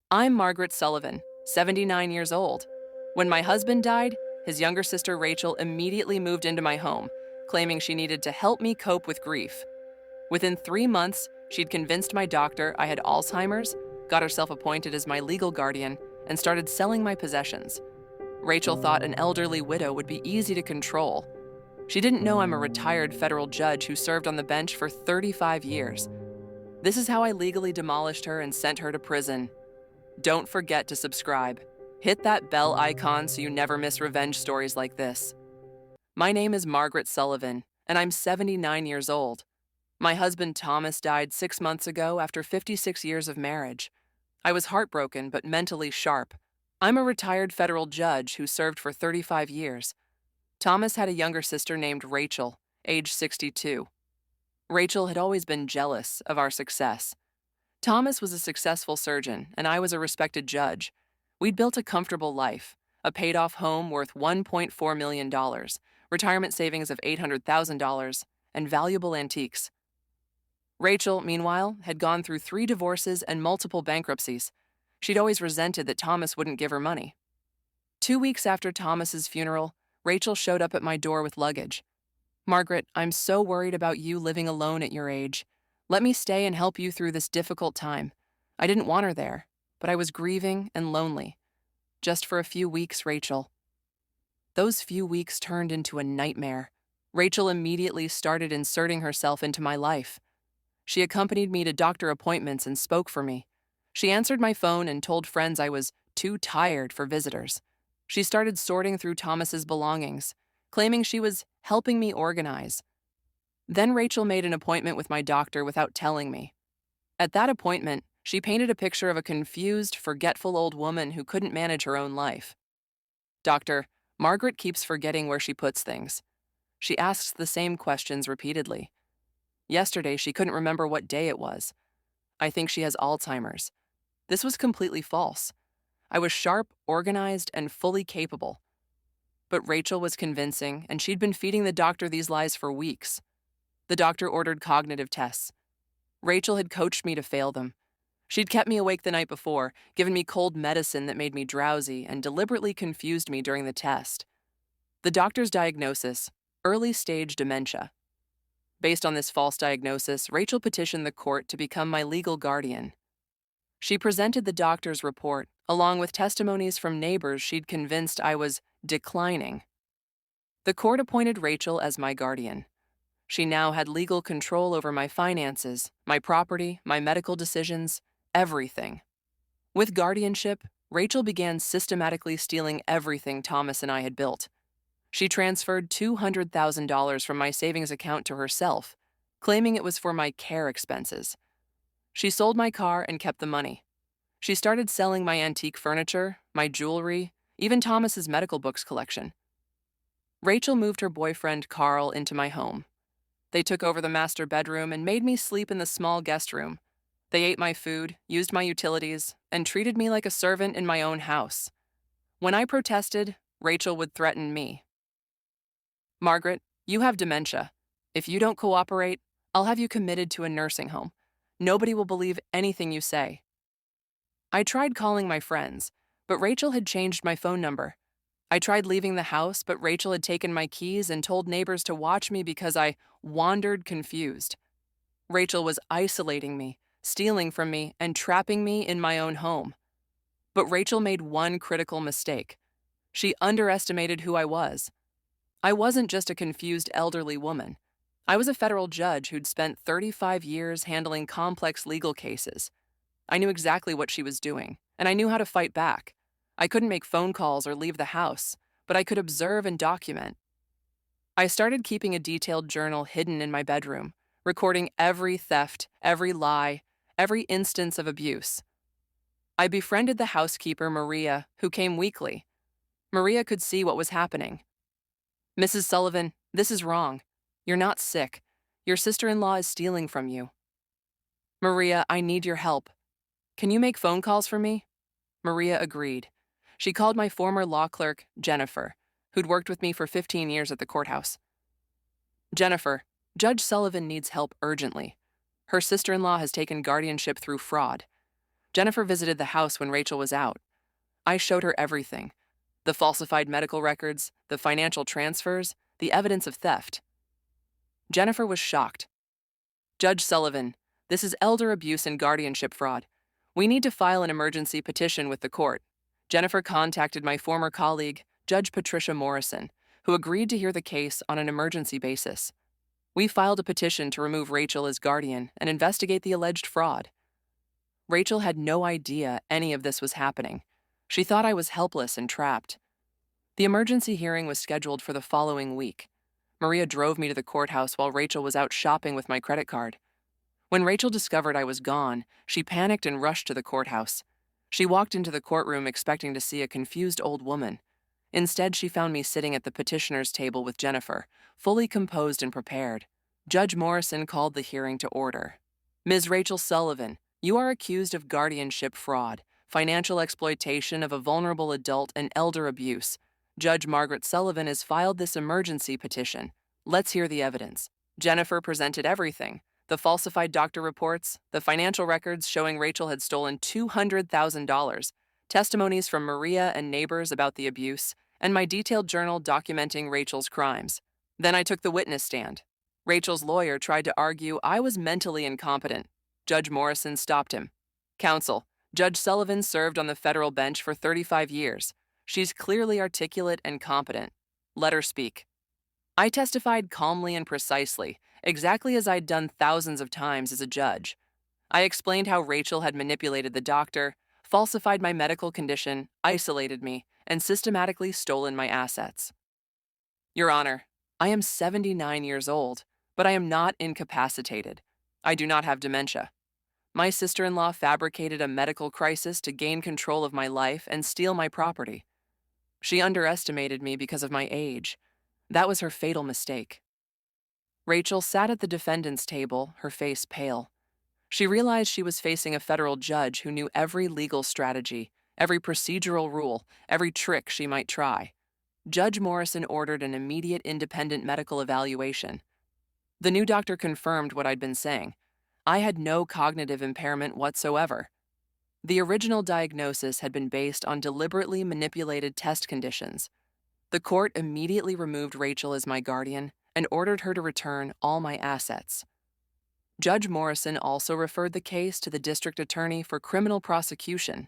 I'm Margaret Sullivan, 79 years old. When my husband died, his younger sister Rachel immediately moved into my home, claiming she needed to help me cope with grief. Within 3 months, she'd convinced my doctor I had Alzheimer's, got herself appointed as my legal guardian, and started selling my possessions. Rachel thought an elderly widow would be easy to control. She didn't know I'm a retired federal judge who served on the bench for 35 years. This is how I legally demolished her and sent her to prison. Don't forget to subscribe. Hit that bell icon so you never miss revenge stories like this. My name is Margaret Sullivan, and I'm 79 years old. My husband Thomas died 6 months ago after 56 years of marriage. I was heartbroken but mentally sharp. I'm a retired federal judge who served for 35 years. Thomas had a younger sister named Rachel, age 62. Rachel had always been jealous of our success. Thomas was a successful surgeon, and I was a respected judge. We'd built a comfortable life, a paid-off home worth $1.4 million, retirement savings of $800,000, and valuable antiques. Rachel, meanwhile, had gone through 3 divorces and multiple bankruptcies. She'd always resented that Thomas wouldn't give her money. 2 weeks after Thomas's funeral, Rachel showed up at my door with luggage. "Margaret, I'm so worried about you living alone at your age. Let me stay and help you through this difficult time." I didn't want her there, but I was grieving and lonely. "Just for a few weeks, Rachel." Those few weeks turned into a nightmare. Rachel immediately started inserting herself into my life. She accompanied me to doctor appointments and spoke for me. She answered my phone and told friends I was too tired for visitors. She started sorting through Thomas's belongings, claiming she was helping me organize. Then Rachel made an appointment with my doctor without telling me. At that appointment, she painted a picture of a confused, forgetful old woman who couldn't manage her own life. "Doctor, Margaret keeps forgetting where she puts things. She asks the same questions repeatedly. Yesterday, she couldn't remember what day it was. I think she has Alzheimer's." This was completely false. I was sharp, organized, and fully capable. But Rachel was convincing, and she'd been feeding the doctor these lies for weeks. The doctor ordered cognitive tests. Rachel had coached me to fail them. She'd kept me awake the night before, given me cold medicine that made me drowsy, and deliberately confused me during the test. The doctor's diagnosis: early-stage dementia. Based on this false diagnosis, Rachel petitioned the court to become my legal guardian. She presented the doctor's report, along with testimonies from neighbors she'd convinced I was declining. The court appointed Rachel as my guardian. She now had legal control over my finances, my property, my medical decisions, everything. With guardianship, Rachel began systematically stealing everything Thomas and I had built. She transferred $200,000 from my savings account to herself, claiming it was for my care expenses. She sold my car and kept the money. She started selling my antique furniture, my jewelry, even Thomas's medical books collection. Rachel moved her boyfriend Carl into my home. They took over the master bedroom and made me sleep in the small guest room. They ate my food, used my utilities, and treated me like a servant in my own house. When I protested, Rachel would threaten me. "Margaret, you have dementia. If you don't cooperate, I'll have you committed to a nursing home. Nobody will believe anything you say." I tried calling my friends, but Rachel had changed my phone number. I tried leaving the house, but Rachel had taken my keys and told neighbors to watch me because I wandered confused. Rachel was isolating me, stealing from me, and trapping me in my own home. But Rachel made one critical mistake. She underestimated who I was. I wasn't just a confused elderly woman. I was a federal judge who'd spent 35 years handling complex legal cases. I knew exactly what she was doing, and I knew how to fight back. I couldn't make phone calls or leave the house, but I could observe and document. I started keeping a detailed journal hidden in my bedroom, recording every theft, every lie, every instance of abuse. I befriended the housekeeper, Maria, who came weekly. Maria could see what was happening. "Mrs. Sullivan, this is wrong. You're not sick. Your sister-in-law is stealing from you." "Maria, I need your help. Can you make phone calls for me?" Maria agreed. She called my former law clerk, Jennifer, who'd worked with me for 15 years at the courthouse. "Jennifer, Judge Sullivan needs help urgently. Her sister-in-law has taken guardianship through fraud. Jennifer visited the house when Rachel was out. I showed her everything: the falsified medical records, the financial transfers, the evidence of theft. Jennifer was shocked. "Judge Sullivan, this is elder abuse and guardianship fraud. We need to file an emergency petition with the court." Jennifer contacted my former colleague, Judge Patricia Morrison, who agreed to hear the case on an emergency basis. We filed a petition to remove Rachel as guardian and investigate the alleged fraud. Rachel had no idea any of this was happening. She thought I was helpless and trapped. The emergency hearing was scheduled for the following week. Maria drove me to the courthouse while Rachel was out shopping with my credit card. When Rachel discovered I was gone, she panicked and rushed to the courthouse. She walked into the courtroom expecting to see a confused old woman. Instead, she found me sitting at the petitioner's table with Jennifer, fully composed and prepared. Judge Morrison called the hearing to order. "Ms. Rachel Sullivan, you are accused of guardianship fraud, financial exploitation of a vulnerable adult, and elder abuse. Judge Margaret Sullivan has filed this emergency petition. Let's hear the evidence." Jennifer presented everything: the falsified doctor reports, the financial records showing Rachel had stolen $200,000, testimonies from Maria and neighbors about the abuse, and my detailed journal documenting Rachel's crimes. Then I took the witness stand. Rachel's lawyer tried to argue I was mentally incompetent. Judge Morrison stopped him. "Counsel, Judge Sullivan served on the federal bench for 35 years. She's clearly articulate and competent. Let her speak." I testified calmly and precisely, exactly as I'd done thousands of times as a judge. I explained how Rachel had manipulated the doctor, falsified my medical condition, isolated me, and systematically stolen my assets. "Your Honor, I am 79 years old, but I am not incapacitated. I do not have dementia. My sister-in-law fabricated a medical crisis to gain control of my life and steal my property. She underestimated me because of my age. That was her fatal mistake." Rachel sat at the defendant's table, her face pale. She realized she was facing a federal judge who knew every legal strategy, every procedural rule, every trick she might try. Judge Morrison ordered an immediate independent medical evaluation. The new doctor confirmed what I'd been saying. I had no cognitive impairment whatsoever. The original diagnosis had been based on deliberately manipulated test conditions. The court immediately removed Rachel as my guardian and ordered her to return all my assets. Judge Morrison also referred the case to the district attorney for criminal prosecution.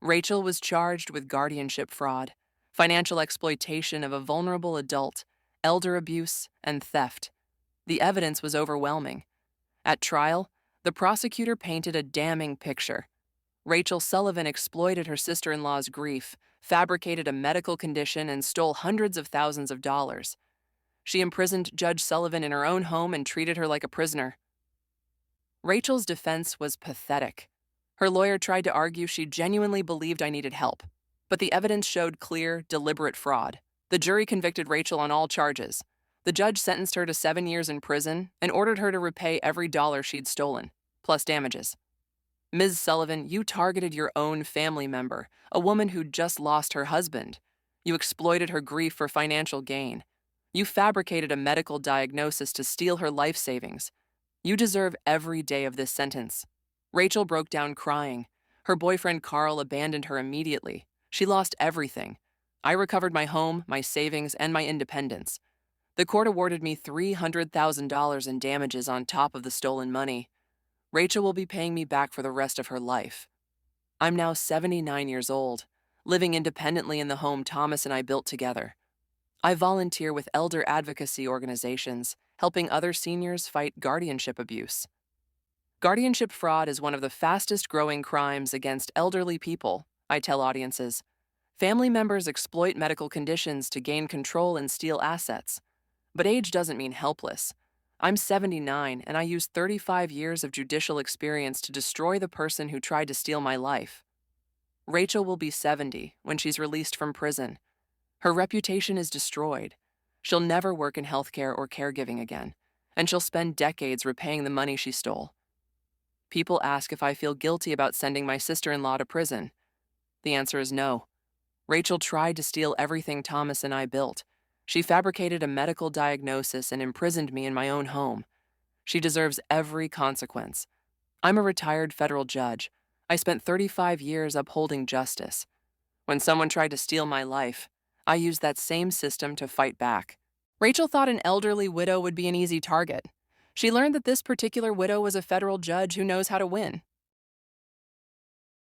Rachel was charged with guardianship fraud, financial exploitation of a vulnerable adult, elder abuse, and theft. The evidence was overwhelming. At trial, the prosecutor painted a damning picture. Rachel Sullivan exploited her sister-in-law's grief, fabricated a medical condition, and stole hundreds of thousands of dollars. She imprisoned Judge Sullivan in her own home and treated her like a prisoner. Rachel's defense was pathetic. Her lawyer tried to argue she genuinely believed I needed help, but the evidence showed clear, deliberate fraud. The jury convicted Rachel on all charges. The judge sentenced her to 7 years in prison and ordered her to repay every dollar she'd stolen, plus damages. "Ms. Sullivan, you targeted your own family member, a woman who'd just lost her husband. You exploited her grief for financial gain. You fabricated a medical diagnosis to steal her life savings. You deserve every day of this sentence." Rachel broke down crying. Her boyfriend Carl abandoned her immediately. She lost everything. I recovered my home, my savings, and my independence. The court awarded me $300,000 in damages on top of the stolen money. Rachel will be paying me back for the rest of her life. I'm now 79 years old, living independently in the home Thomas and I built together. I volunteer with elder advocacy organizations, helping other seniors fight guardianship abuse. Guardianship fraud is one of the fastest-growing crimes against elderly people, I tell audiences. Family members exploit medical conditions to gain control and steal assets. But age doesn't mean helpless. I'm 79, and I used 35 years of judicial experience to destroy the person who tried to steal my life. Rachel will be 70 when she's released from prison. Her reputation is destroyed. She'll never work in healthcare or caregiving again, and she'll spend decades repaying the money she stole. People ask if I feel guilty about sending my sister-in-law to prison. The answer is no. Rachel tried to steal everything Thomas and I built. She fabricated a medical diagnosis and imprisoned me in my own home. She deserves every consequence. I'm a retired federal judge. I spent 35 years upholding justice. When someone tried to steal my life, I used that same system to fight back. Rachel thought an elderly widow would be an easy target. She learned that this particular widow was a federal judge who knows how to win.